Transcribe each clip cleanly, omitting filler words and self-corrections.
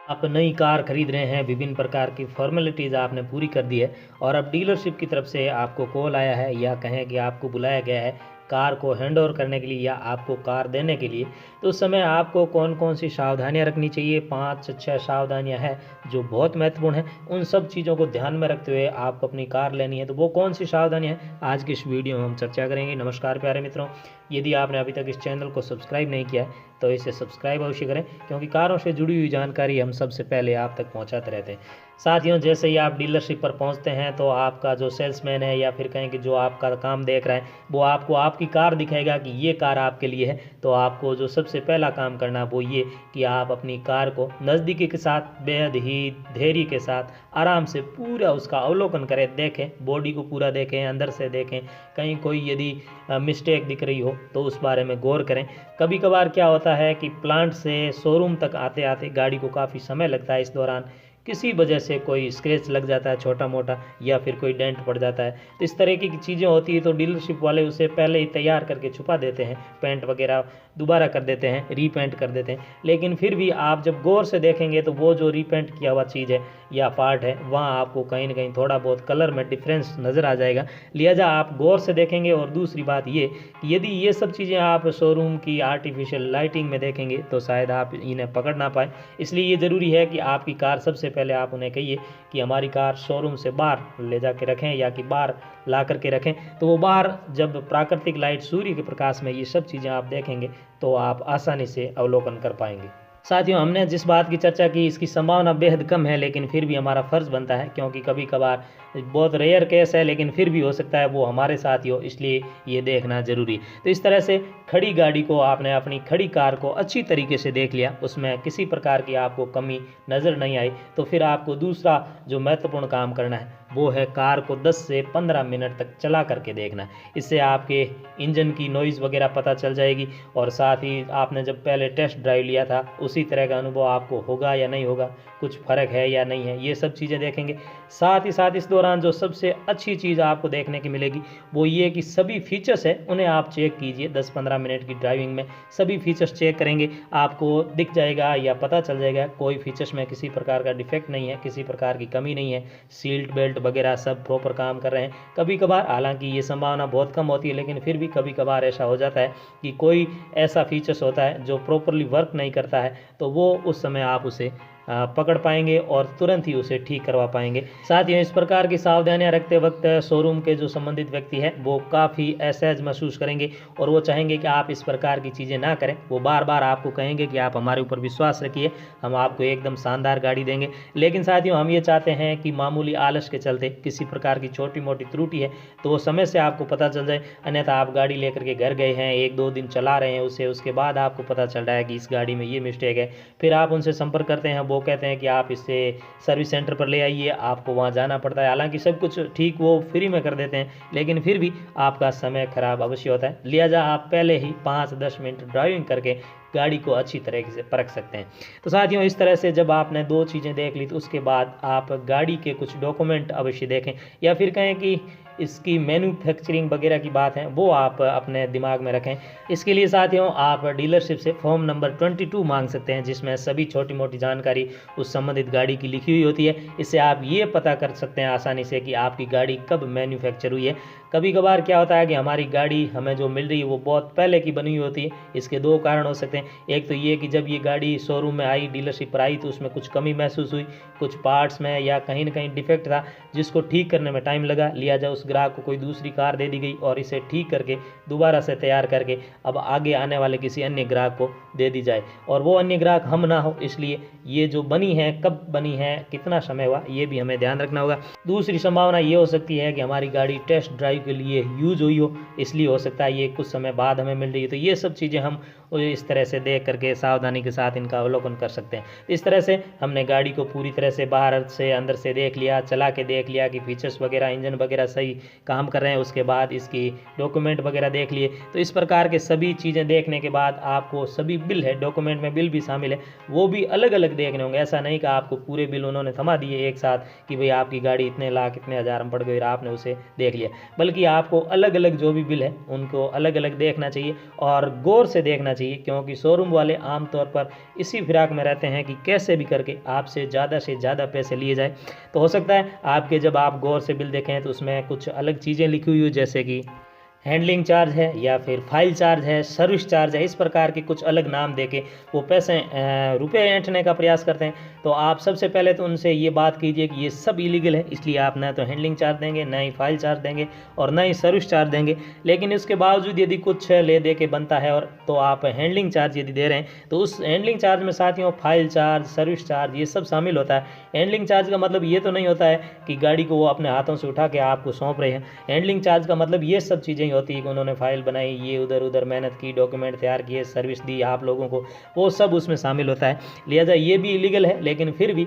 आप नई कार खरीद रहे हैं, विभिन्न प्रकार की फ़ॉर्मेलिटीज़ आपने पूरी कर दी है और अब डीलरशिप की तरफ से आपको कॉल आया है या कहें कि आपको बुलाया गया है कार को हैंडओवर करने के लिए या आपको कार देने के लिए। तो उस समय आपको कौन-कौन सी सावधानियाँ रखनी चाहिए? 5-6 सावधानियाँ हैं जो बहुत महत्वपूर्ण हैं। उन सब चीज़ों को ध्यान में रखते हुए आपको अपनी कार लेनी है, तो वो कौन-सी सावधानियाँ हैं, आज की इस वीडियो में हम चर्चा करेंगे। नमस्कार प्यारे मित्रों, यदि आपने अभी तक इस चैनल को सब्सक्राइब नहीं किया है, तो इसे सब्सक्राइब अवश्य करें, क्योंकि कारों से जुड़ी हुई जानकारी हम सबसे पहले आप तक पहुंचाते रहते हैं। साथियों, जैसे ही आप डीलरशिप पर पहुंचते हैं तो आपका जो सेल्समैन है या फिर कहें कि जो आपका काम देख रहा है, वो आपको आपकी कार दिखाएगा कि ये कार आपके लिए है। तो आपको जो सबसे पहला काम करना है वो ये कि आप अपनी कार को नज़दीकी के साथ बेहद ही धैर्य के साथ आराम से पूरा उसका अवलोकन करें, देखें, बॉडी को पूरा देखें, अंदर से देखें, कहीं कोई यदि मिस्टेक दिख रही हो तो उस बारे में गौर करें। कभी कभार क्या होता है कि प्लांट से शोरूम तक आते आते गाड़ी को काफ़ी समय लगता है। इस दौरान किसी वजह से कोई स्क्रैच लग जाता है छोटा मोटा या फिर कोई डेंट पड़ जाता है, तो इस तरह की चीज़ें होती है। तो डीलरशिप वाले उसे पहले ही तैयार करके छुपा देते हैं, पेंट वगैरह दोबारा कर देते हैं, रीपेंट कर देते हैं। लेकिन फिर भी आप जब गौर से देखेंगे तो वो जो रीपेंट किया हुआ चीज़ है या पार्ट है, वहाँ आपको कहीं ना कहीं थोड़ा बहुत कलर में डिफरेंस नज़र आ जाएगा। लिहाजा आप गौर से देखेंगे। और दूसरी बात ये कि यदि ये सब चीज़ें आप शोरूम की आर्टिफिशियल लाइटिंग में देखेंगे तो शायद आप इन्हें पकड़ ना पाए। इसलिए ये ज़रूरी है कि आपकी कार, सबसे पहले आप उन्हें कहिए कि हमारी कार शोरूम से बाहर ले जाके रखें या कि बाहर ला करके रखें। तो वो बाहर जब प्राकृतिक लाइट, सूर्य के प्रकाश में ये सब चीज़ें आप देखेंगे तो आप आसानी से अवलोकन कर पाएंगे। साथियों, हमने जिस बात की चर्चा की इसकी संभावना बेहद कम है, लेकिन फिर भी हमारा फ़र्ज़ बनता है, क्योंकि कभी कभार बहुत रेयर केस है, लेकिन फिर भी हो सकता है वो हमारे साथ ही हो, इसलिए ये देखना ज़रूरी है। तो इस तरह से खड़ी गाड़ी को आपने, अपनी खड़ी कार को अच्छी तरीके से देख लिया, उसमें किसी प्रकार की आपको कमी नज़र नहीं आई, तो फिर आपको दूसरा जो महत्वपूर्ण काम करना है वो है कार को 10 से 15 मिनट तक चला करके देखना। इससे आपके इंजन की नॉइज़ वगैरह पता चल जाएगी और साथ ही आपने जब पहले टेस्ट ड्राइव लिया था उसी तरह का अनुभव आपको होगा या नहीं होगा, कुछ फ़र्क है या नहीं है, ये सब चीज़ें देखेंगे। साथ ही साथ इस दौरान जो सबसे अच्छी चीज़ आपको देखने की मिलेगी वो ये कि सभी फीचर्स है उन्हें आप चेक कीजिए। 10-15 मिनट की ड्राइविंग में सभी फीचर्स चेक करेंगे, आपको दिख जाएगा या पता चल जाएगा कोई फीचर्स में किसी प्रकार का डिफेक्ट नहीं है, किसी प्रकार की कमी नहीं है, सीट बेल्ट वगैरह सब प्रॉपर काम कर रहे हैं। कभी कभार, हालांकि ये संभावना बहुत कम होती है, लेकिन फिर भी कभी कभार ऐसा हो जाता है कि कोई ऐसा फीचर्स होता है जो प्रॉपरली वर्क नहीं करता है, तो वो उस समय आप उसे पकड़ पाएंगे और तुरंत ही उसे ठीक करवा पाएंगे। साथ ही इस प्रकार की सावधानियां रखते वक्त शोरूम के जो संबंधित व्यक्ति हैं वो काफ़ी असहज महसूस करेंगे और वो चाहेंगे कि आप इस प्रकार की चीज़ें ना करें। वो बार बार आपको कहेंगे कि आप हमारे ऊपर विश्वास रखिए, हम आपको एकदम शानदार गाड़ी देंगे। लेकिन साथियों, हम ये चाहते हैं कि मामूली आलस के चलते किसी प्रकार की छोटी मोटी त्रुटि है तो वो समय से आपको पता चल जाए, अन्यथा आप गाड़ी लेकर के घर गए हैं, 1-2 दिन चला रहे हैं उसे, उसके बाद आपको पता चल रहा है कि इस गाड़ी में ये मिस्टेक है, फिर आप उनसे संपर्क करते हैं, वो कहते हैं कि आप इसे सर्विस सेंटर पर ले आइए, आपको वहाँ जाना पड़ता है। हालांकि सब कुछ ठीक वो फ्री में कर देते हैं, लेकिन फिर भी आपका समय खराब अवश्य होता है। लिहाजा आप पहले ही 5-10 मिनट ड्राइविंग करके गाड़ी को अच्छी तरीके से परख सकते हैं। तो साथियों, इस तरह से जब आपने 2 चीज़ें देख ली तो उसके बाद आप गाड़ी के कुछ डॉक्यूमेंट अवश्य देखें, या फिर कहें कि इसकी मैन्युफैक्चरिंग वगैरह की बात है वो आप अपने दिमाग में रखें। इसके लिए साथियों, आप डीलरशिप से फॉर्म नंबर 22 मांग सकते हैं, जिसमें सभी छोटी मोटी जानकारी उस संबंधित गाड़ी की लिखी हुई होती है। इससे आप ये पता कर सकते हैं आसानी से कि आपकी गाड़ी कब मैन्युफैक्चर हुई है। कभी कभार क्या होता है कि हमारी गाड़ी हमें जो मिल रही है वो बहुत पहले की बनी हुई होती है। इसके 2 कारण हो सकते हैं। एक तो ये कि जब ये गाड़ी शोरूम में आई, डीलरशिप पर आई, तो उसमें कुछ कमी महसूस हुई, कुछ पार्ट्स में या कहीं ना कहीं डिफेक्ट था जिसको ठीक करने में टाइम लगा। लिहाजा उस ग्राहक को कोई दूसरी कार दे दी गई और इसे ठीक करके दोबारा से तैयार करके अब आगे आने वाले किसी अन्य ग्राहक को दे दी जाए, और वो अन्य ग्राहक हम ना हो। इसलिए ये जो बनी है, कब बनी है, कितना समय हुआ, ये भी हमें ध्यान रखना होगा। दूसरी संभावना ये हो सकती है कि हमारी गाड़ी टेस्ट ड्राइव के लिए यूज हुई हो, इसलिए हो सकता है ये कुछ समय बाद हमें मिल रही है। तो ये सब चीज़ें हम इस तरह से देख करके सावधानी के साथ इनका अवलोकन कर सकते हैं। इस तरह से हमने गाड़ी को पूरी तरह से बाहर से अंदर से देख लिया, चला के देख लिया कि फीचर्स वगैरह, इंजन वगैरह सही काम कर रहे हैं। उसके बाद इसकी डॉक्यूमेंट वगैरह देख लिए। तो इस प्रकार के सभी चीज़ें देखने के बाद आपको सभी बिल है, डॉक्यूमेंट में बिल भी शामिल है, वो भी अलग अलग देखने होंगे। ऐसा नहीं कि आपको पूरे बिल उन्होंने थमा दिए एक साथ कि भाई आपकी गाड़ी इतने लाख इतने हज़ार में पड़ गई और आपने उसे देख लिया, बल्कि आपको अलग अलग जो भी बिल है उनको अलग अलग देखना चाहिए और गौर से देखना चाहिए, क्योंकि शोरूम वाले आमतौर पर इसी फिराक में रहते हैं कि कैसे भी करके आपसे ज़्यादा पैसे लिए जाए। तो हो सकता है आपके जब आप गौर से बिल देखें तो उसमें कुछ अलग चीज़ें लिखी हुई हो, जैसे कि हैंडलिंग चार्ज है या फिर फाइल चार्ज है, सर्विस चार्ज है, इस प्रकार के कुछ अलग नाम देके वो पैसे रुपए ऐंठने का प्रयास करते हैं। तो आप सबसे पहले तो उनसे ये बात कीजिए कि ये सब इलीगल है, इसलिए आप ना तो हैंडलिंग चार्ज देंगे, ना ही फाइल चार्ज देंगे और ना ही सर्विस चार्ज देंगे। लेकिन इसके बावजूद यदि कुछ ले दे के बनता है और तो आप हैंडलिंग चार्ज यदि दे रहे हैं तो उस हैंडलिंग चार्ज में साथियों फाइल चार्ज, सर्विस चार्ज ये सब शामिल होता है। हैंडलिंग चार्ज का मतलब ये तो नहीं होता है कि गाड़ी को वो अपने हाथों से उठा के आपको सौंप रहे हैं। हैंडलिंग चार्ज का मतलब ये सब चीज़ें होती है कि उन्होंने फाइल बनाई, ये उधर मेहनत की, डॉक्यूमेंट तैयार किए, सर्विस दी आप लोगों को, वो सब उसमें शामिल होता है। लिहाजा ये भी इलीगल है, लेकिन फिर भी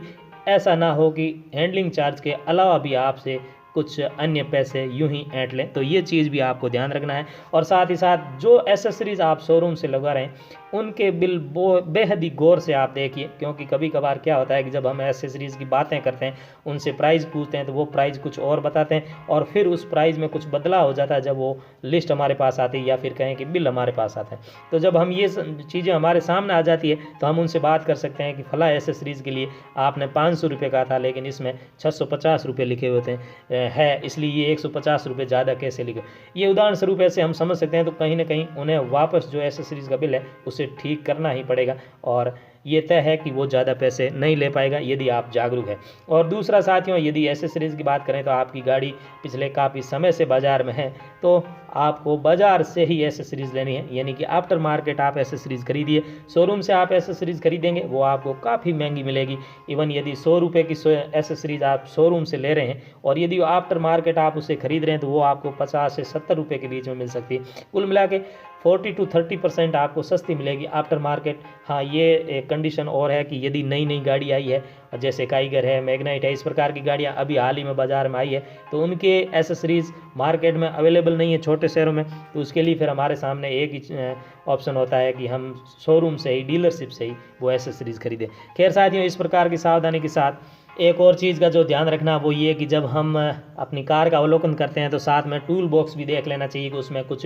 ऐसा ना हो कि हैंडलिंग चार्ज के अलावा भी आपसे कुछ अन्य पैसे यूं ही ऐंठ लें। तो ये चीज़ भी आपको ध्यान रखना है। और साथ ही साथ जो एसेसरीज़ आप शोरूम से लगा रहे हैं उनके बिल बेहद ही गौर से आप देखिए, क्योंकि कभी कभार क्या होता है कि जब हम एसेसरीज़ की बातें करते हैं, उनसे प्राइस पूछते हैं तो वो प्राइस कुछ और बताते हैं और फिर उस प्राइस में कुछ बदलाव हो जाता है जब वो लिस्ट हमारे पास आती है या फिर कहें कि बिल हमारे पास आता है। तो जब हम ये चीज़ें हमारे सामने आ जाती है तो हम उनसे बात कर सकते हैं कि फला एसेसरीज़ के लिए आपने 500 रुपये कहा था, लेकिन इसमें 650 रुपये लिखे हुए है, इसलिए ये 150 रुपये ज़्यादा कैसे लिखे। ये उदाहरण स्वरूप ऐसे हम समझ सकते हैं। तो कहीं ना कहीं उन्हें वापस जो एसेसरीज़ का बिल है उसे ठीक करना ही पड़ेगा और ये तय है कि वो ज़्यादा पैसे नहीं ले पाएगा यदि आप जागरूक हैं। और दूसरा साथियों, यदि एसेसरीज़ की बात करें तो आपकी गाड़ी पिछले काफ़ी समय से बाज़ार में है तो आपको बाज़ार से ही एसेसरीज़ लेनी है, यानी कि आफ्टर मार्केट आप एसेसरीज़ खरीदिए। शोरूम से आप एसेसरीज़ खरीदेंगे वो आपको काफ़ी महंगी मिलेगी। इवन यदि 100 रुपये की एसेसरीज़ आप शोरूम से ले रहे हैं और यदि आफ्टर मार्केट आप उसे खरीद रहे हैं तो वो आपको 50 से 70 रुपये के बीच में मिल सकती है। कुल मिला के 40 to 30% आपको सस्ती मिलेगी आफ्टर मार्केट। हाँ, ये एक कंडीशन और है कि यदि नई गाड़ी आई है, जैसे काइगर है, मैग्नाइट है, इस प्रकार की गाड़ियाँ अभी हाल ही में बाज़ार में आई है तो उनके एसेसरीज़ मार्केट में अवेलेबल नहीं है छोटे शहरों में, तो उसके लिए फिर हमारे सामने एक ही ऑप्शन होता है कि हम शोरूम से ही, डीलरशिप से ही वो एसेसरीज़ खरीदें। खैर साथियों, इस प्रकार की सावधानी के साथ एक और चीज़ का जो ध्यान रखना वो ये कि जब हम अपनी कार का अवलोकन करते हैं तो साथ में टूल बॉक्स भी देख लेना चाहिए कि उसमें कुछ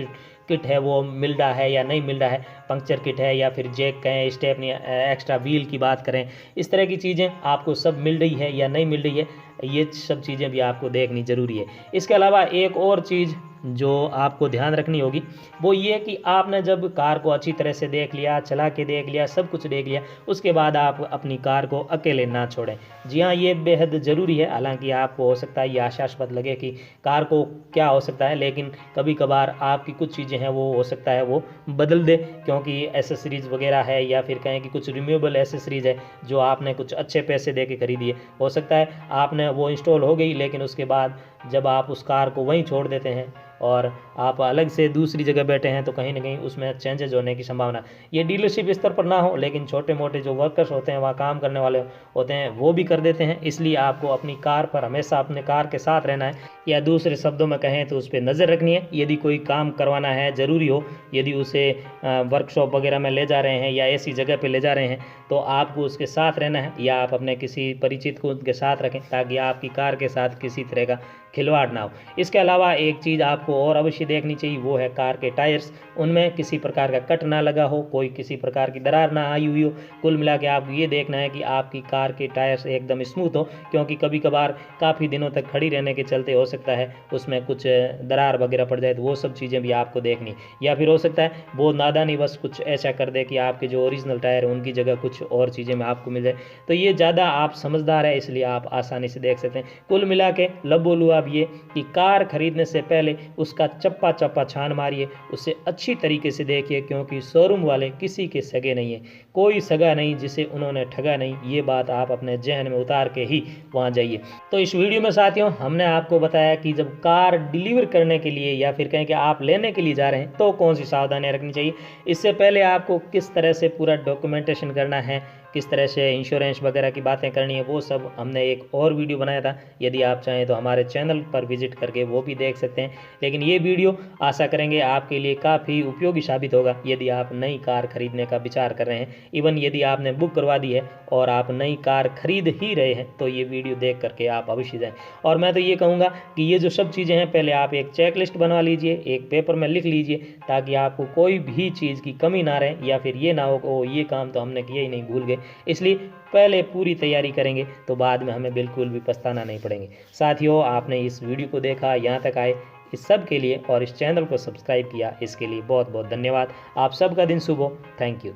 किट है वो मिल रहा है या नहीं मिल रहा है। पंक्चर किट है या फिर जैक कहें, स्टेपनी, एक्स्ट्रा व्हील की बात करें, इस तरह की चीज़ें आपको सब मिल रही है या नहीं मिल रही है, ये सब चीज़ें भी आपको देखनी ज़रूरी है। इसके अलावा एक और चीज़ जो आपको ध्यान रखनी होगी वो ये कि आपने जब कार को अच्छी तरह से देख लिया, चला के देख लिया, सब कुछ देख लिया, उसके बाद आप अपनी कार को अकेले ना छोड़ें। जी हाँ, ये बेहद ज़रूरी है। हालांकि आपको हो सकता है ये आशास्पद लगे कि कार को क्या हो सकता है, लेकिन कभी कभार आपकी कुछ चीज़ें हैं वो हो सकता है वो बदल दे, क्योंकि एसेसरीज़ वगैरह है या फिर कहें कि कुछ रिम्यूवेबल एसेसरीज़ है जो आपने कुछ अच्छे पैसे दे के खरीदी है। हो सकता है आपने वो इंस्टॉल हो गई, लेकिन उसके बाद जब आप उस कार को वहीं छोड़ देते हैं और आप अलग से दूसरी जगह बैठे हैं तो कहीं ना कहीं उसमें चेंजेस होने की संभावना। ये डीलरशिप स्तर पर ना हो, लेकिन छोटे मोटे जो वर्कर्स होते हैं, वहाँ काम करने वाले होते हैं, वो भी कर देते हैं। इसलिए आपको अपनी कार पर हमेशा अपने कार के साथ रहना है, या दूसरे शब्दों में कहें तो उस पर नज़र रखनी है। यदि कोई काम करवाना है, ज़रूरी हो, यदि उसे वर्कशॉप वगैरह में ले जा रहे हैं या ऐसी जगह पर ले जा रहे हैं तो आपको उसके साथ रहना है, या आप अपने किसी परिचित को उनके साथ रखें ताकि आपकी कार के साथ किसी तरह का खिलवाड़ ना हो। इसके अलावा एक चीज़ आपको और अवश्य देखनी चाहिए वो है कार के टायर्स, उनमें किसी प्रकार का कट ना लगा हो, कोई किसी प्रकार की दरार ना आई हुई हो। कुल मिला के आपको ये देखना है कि आपकी कार के टायर्स एकदम स्मूथ हो, क्योंकि कभी कभार काफ़ी दिनों तक खड़ी रहने के चलते हो सकता है उसमें कुछ दरार वगैरह पड़ जाए, तो वो सब चीज़ें भी आपको देखनी। या फिर हो सकता है वो नादानी बस कुछ ऐसा कर दे कि आपके जो ओरिजिनल टायर है उनकी जगह कुछ और चीज़ें में आपको मिल जाए। तो ये ज़्यादा आप समझदार है, इसलिए आप आसानी से देख सकते हैं। कुल मिला के लबोलू आप ये कि कार खरीदने से पहले उसका चप्पा चप्पा छान मारिए, उसे अच्छी तरीके से देखिए, क्योंकि शोरूम वाले किसी के सगे नहीं है, कोई सगा नहीं जिसे उन्होंने ठगा नहीं। ये बात आप अपने जहन में उतार के ही वहाँ जाइए। तो इस वीडियो में साथियों हमने आपको बताया कि जब कार डिलीवर करने के लिए या फिर कहें कि आप लेने के लिए जा रहे हैं तो कौन सी सावधानियाँ रखनी चाहिए। इससे पहले आपको किस तरह से पूरा डॉक्यूमेंटेशन करना है, किस तरह से इंश्योरेंस वगैरह की बातें करनी है, वो सब हमने एक और वीडियो बनाया था। यदि आप चाहें तो हमारे चैनल पर विजिट करके वो भी देख सकते हैं। लेकिन ये वीडियो आशा करेंगे आपके लिए काफ़ी उपयोगी साबित होगा यदि आप नई कार खरीदने का विचार कर रहे हैं। इवन यदि आपने बुक करवा दी है और आप नई कार खरीद ही रहे हैं तो ये वीडियो देख करके आप अवश्य जाएं। और मैं तो ये कहूँगा कि ये जो सब चीज़ें हैं, पहले आप एक चेक लिस्ट बनवा लीजिए, एक पेपर में लिख लीजिए, ताकि आपको कोई भी चीज़ की कमी ना रहे, या फिर ये ना हो कि ओ ये काम तो हमने किया ही नहीं, भूल गए। इसलिए पहले पूरी तैयारी करेंगे तो बाद में हमें बिल्कुल भी पछताना नहीं पड़ेंगे। साथियों, आपने इस वीडियो को देखा, यहाँ तक आए, इस सब के लिए और इस चैनल को सब्सक्राइब किया, इसके लिए बहुत बहुत धन्यवाद। आप सबका दिन शुभ हो। Thank you.